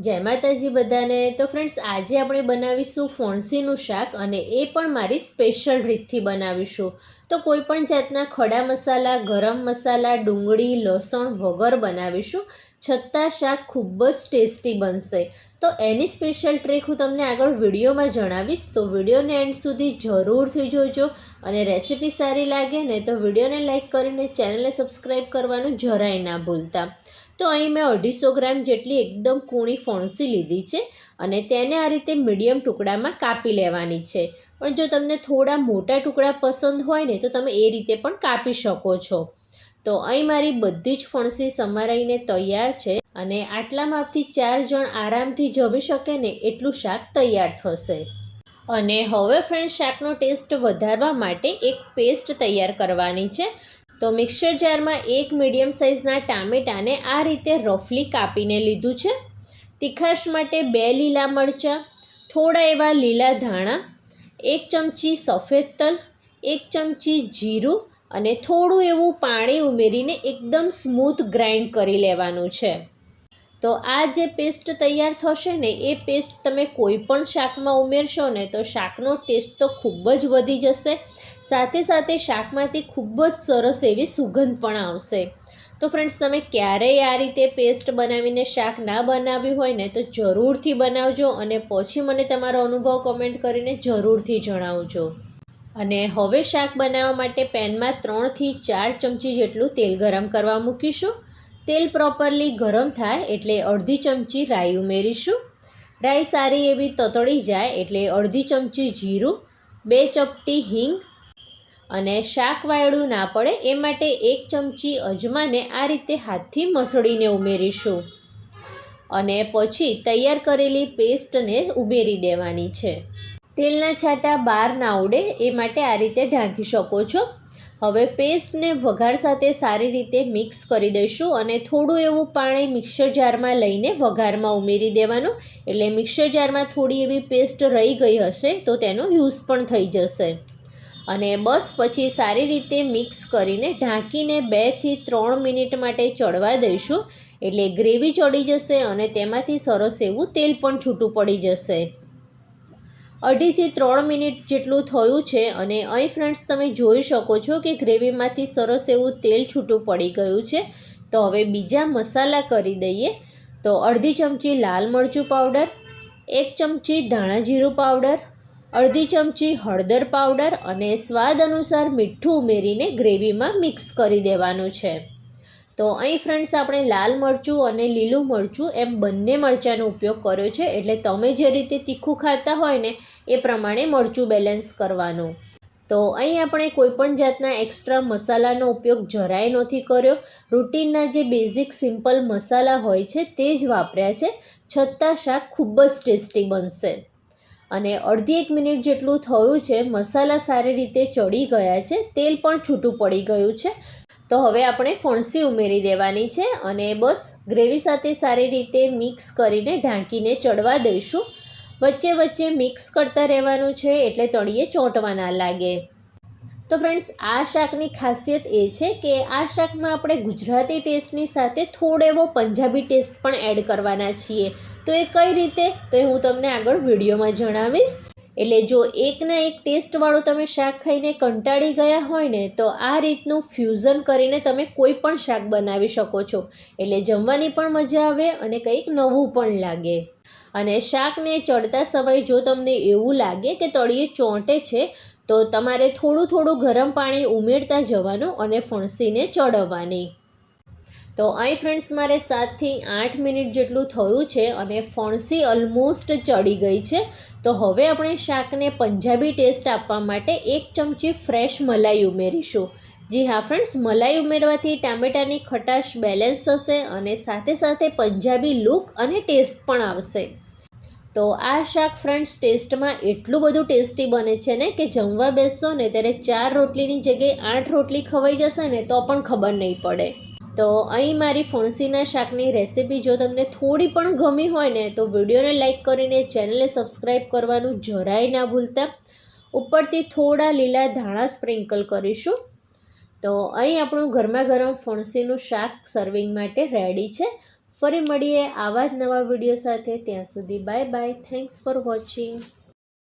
જય માતાજી બધાને। તો ફ્રેન્ડ્સ, આજે આપણે બનાવીશું ફણસીનું શાક, અને એ પણ મારી સ્પેશિયલ રીતથી બનાવીશું। તો કોઈ પણ જાતના ખડા મસાલા, ગરમ મસાલા, ડુંગળી, લસણ વગર બનાવીશું, છતાં શાક ખૂબ જ ટેસ્ટી બનશે। તો એની સ્પેશિયલ ટ્રીક હું તમને આગળ વિડીયોમાં જણાવીશ, તો વિડીયોને એન્ડ સુધી જરૂરથી જોજો। અને રેસીપી સારી લાગે ને તો વિડીયોને લાઇક કરીને ચેનલને સબસ્ક્રાઈબ કરવાનું જરાય ના ભૂલતા। તો અહીં મેં 250 ગ્રામ જેટલી એકદમ કૂણી ફણસી લીધી છે, અને તેને આ રીતે મીડિયમ ટુકડામાં કાપી લેવાની છે। પણ જો તમને થોડા મોટા ટુકડા પસંદ હોય ને તો તમે એ રીતે પણ કાપી શકો છો। તો અહીં મારી બધી જ ફણસી સમારાઈને તૈયાર છે, અને આટલા માપથી 4 જણ આરામથી જમી શકે ને એટલું શાક તૈયાર થશે। અને હવે ફ્રેન્ડ્સ, શાકનો ટેસ્ટ વધારવા માટે એક પેસ્ટ તૈયાર કરવાની છે। તો મિક્સર જારમાં એક મીડિયમ સાઇઝના ટામેટાને આ રીતે રફલી કાપીને લીધું છે। તીખાશ માટે 2 લીલા મરચાં, થોડા એવા લીલા ધાણા, 1 ચમચી સફેદ તલ, 1 ચમચી જીરું, અને થોડું એવું પાણી ઉમેરીને એકદમ સ્મૂથ ગ્રાઇન્ડ કરી લેવાનું છે। તો આ જે પેસ્ટ તૈયાર થશે ને, એ પેસ્ટ તમે કોઈ પણ શાકમાં ઉમેરશો ને તો શાકનો ટેસ્ટ તો ખૂબ જ વધી જશે, સાથે સાથે શાકમાંથી ખૂબ જ સરસ એવી સુગંધ પણ આવશે। તો ફ્રેન્ડ્સ, તમે ક્યારેય આ રીતે પેસ્ટ બનાવીને શાક ના બનાવ્યું હોય ને તો જરૂરથી બનાવજો, અને પછી મને તમારો અનુભવ કમેન્ટ કરીને જરૂરથી જણાવજો। અને હવે શાક બનાવવા માટે પેનમાં 3 થી 4 ચમચી જેટલું તેલ ગરમ કરવા મૂકીશું। તેલ પ્રોપરલી ગરમ થાય એટલે અડધી ચમચી રાઈ ઉમેરીશું। રાઈ સારી એવી તતળી જાય એટલે અડધી ચમચી જીરું, 2 ચપટી હિંગ, અને શાક વાયડું ના પડે એ માટે 1 ચમચી અજમાને આ રીતે હાથથી મસળીને ઉમેરીશું, અને પછી તૈયાર કરેલી પેસ્ટને ઉમેરી દેવાની છે। તેલના છાંટા બહાર ના ઉડે એ માટે આ રીતે ઢાંકી શકો છો। હવે પેસ્ટને વઘાર સાથે સારી રીતે મિક્સ કરી દઈશું, અને થોડું એવું પાણી મિક્સર જારમાં લઈને વઘારમાં ઉમેરી દેવાનું, એટલે મિક્સર જારમાં થોડી એવી પેસ્ટ રહી ગઈ હશે તો તેનો યુઝ પણ થઈ જશે। અને બસ પછી સારી રીતે મિક્સ કરીને ઢાંકીને 2 થી 3 મિનિટ માટે ચડવા દઈશું, એટલે ગ્રેવી ચડી જશે અને તેમાંથી સરસ એવું તેલ પણ છૂટું પડી જશે। 2.5 થી 3 મિનિટ જેટલું થયું છે, અને અહીં ફ્રેન્ડ્સ તમે જોઈ શકો છો કે ગ્રેવીમાંથી સરસ એવું તેલ છૂટું પડી ગયું છે। તો હવે બીજા મસાલા કરી દઈએ। તો અડધી ચમચી લાલ મરચું પાવડર, 1 ચમચી ધાણા જીરું પાવડર, અડધી ચમચી હળદર પાવડર, અને સ્વાદ અનુસાર મીઠું ઉમેરીને ગ્રેવીમાં મિક્સ કરી દેવાનું છે। તો અહીં ફ્રેન્ડ્સ, આપણે લાલ મરચું અને લીલું મરચું એમ બંને મરચાંનો ઉપયોગ કર્યો છે, એટલે તમે જે રીતે તીખું ખાતા હોય ને એ પ્રમાણે મરચું બેલેન્સ કરવાનું। તો અહીં આપણે કોઈપણ જાતના એક્સ્ટ્રા મસાલાનો ઉપયોગ જરાય નથી કર્યો, રૂટીનના જે બેઝિક સિમ્પલ મસાલા હોય છે તે જ વાપર્યા છે, છતાં શાક ખૂબ જ ટેસ્ટી બનશે। અને અડધી 1 મિનિટ જેટલું થયું છે, મસાલા સારી રીતે ચડી ગયા છે, તેલ પણ છૂટું પડી ગયું છે। તો હવે આપણે ફણસી ઉમેરી દેવાની છે, અને બસ ગ્રેવી સાથે સારી રીતે મિક્સ કરીને ઢાંકીને ચડવા દઈશું। વચ્ચે વચ્ચે મિક્સ કરતા રહેવાનું છે, એટલે તળિયે ચોંટવા ના લાગે। તો ફ્રેન્ડ્સ, આ શાકની ખાસિયત એ છે કે આ શાકમાં આપણે ગુજરાતી ટેસ્ટની સાથે થોડો એવો પંજાબી ટેસ્ટ પણ એડ કરવાના છીએ। તો એ કઈ રીતે, તો એ હું તમને આગળ વિડીયોમાં જણાવીશ। એટલે જો એકના એક ટેસ્ટવાળું તમે શાક ખાઈને કંટાળી ગયા હોય ને તો આ રીતનું ફ્યુઝન કરીને તમે કોઈ પણ શાક બનાવી શકો છો, એટલે જમવાની પણ મજા આવે અને કંઈક નવું પણ લાગે। અને શાકને ચડતા સમયે જો તમને એવું લાગે કે તળિયે ચોંટે છે તો તમારે થોડું થોડું ગરમ પાણી ઉમેરતા જવાનું અને ફણસીને ચડવવાની। તો અહીં ફ્રેન્ડ્સ, મારે 7 થી 8 મિનિટ જેટલું થયું છે, અને ફણસી ઓલમોસ્ટ ચડી ગઈ છે। તો હવે આપણે શાકને પંજાબી ટેસ્ટ આપવા માટે 1 ચમચી ફ્રેશ મલાઈ ઉમેરીશું। જી હા ફ્રેન્ડ્સ, મલાઈ ઉમેરવાથી ટામેટાની ખટાશ બેલેન્સ થશે, અને સાથે સાથે પંજાબી લુક અને ટેસ્ટ પણ આવશે। તો આ શાક ફ્રેન્ડ્સ ટેસ્ટમાં એટલું બધું ટેસ્ટી બને છે ને કે જમવા બેસશો ને ત્યારે 4 રોટલીની જગ્યાએ 8 રોટલી ખવાઈ જશે ને તો પણ ખબર નહીં પડે। તો અહીં મારી ફણસીના શાકની રેસીપી જો તમને થોડી પણ ગમી હોય ને તો વિડીયોને લાઇક કરીને ચેનલને સબસ્ક્રાઈબ કરવાનું જરાય ના ભૂલતા। ઉપરથી થોડા લીલા ધાણા સ્પ્રિંકલ કરીશું। તો અહીં આપણું ગરમા ગરમ ફણસીનું શાક સર્વિંગ માટે રેડી છે। ફરી મળીએ આવા જ નવા વિડીયો સાથે. ત્યાં સુધી bye bye. Thanks for watching.